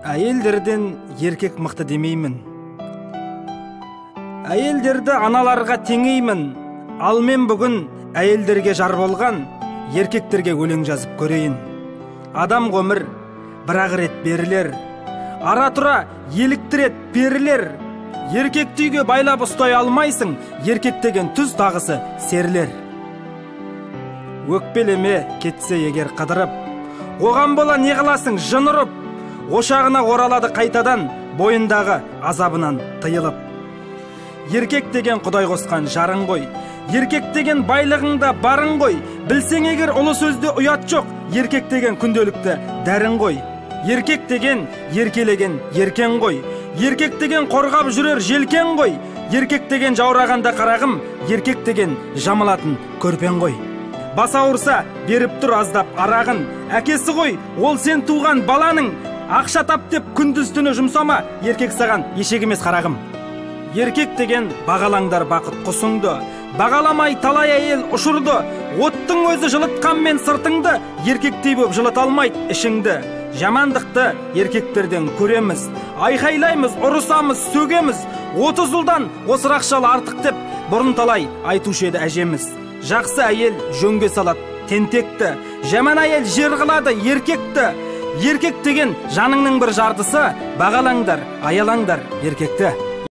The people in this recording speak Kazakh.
Әйелдерден еркек мықты демеймін. Әйелдерді аналарға теңеймін. Ал мен бүгін әйелдерге жар болған еркектерге өлең жазып көрейін. Адам ғұмыр бір-ақ рет берілер, ара тұра еліктірет перілер. Еркекті үйге байлап ұстай алмайсың, еркек деген түз тағысы серлер. Өкпелеме кетсе егер қыдырып, оған бола не қыласың жын ұрып. Ошағына оралады қайтадан, бойындағы азабынан тыйылып. Еркек деген Құдай қосқан жарың ғой, еркек деген байлығыңда барың ғой. Білсең егер ұлы сөзде ұят жоқ, еркек деген күнделікті дәрің ғой. Еркек деген еркелеген еркен ғой, еркек деген қорғап жүрер желкен ғой. Еркек деген жаурағанда қарағым, еркек деген жамылатын көрпен ғой. Бас ауырса беріп тұр аздап арағын, әкесі ғой ол сен туған баланың. Ақша тап деп күндіз түні жұмсама, еркек саған ешек емес қарағым. Еркек деген бағалаңдар бақыт құсыңды, бағаламай талай әйел ұшырды. Оттың өзі жылытқанмен сыртыңды, еркектей боп жылыта алмайды ішіңді. Жамандықты еркектерден көреміз, айқайлаймыз, ұрысамыз, сөгеміз. 30 жылдан осырақшалы артық деп бұрын талай айтушы еді әжеміз. Жақсы әйел жөнге салады тентекті, жаман әйел жер қылады еркекті. Еркек деген жаныңның бір жартысы, бағалаңдар, аялаңдар еркекті.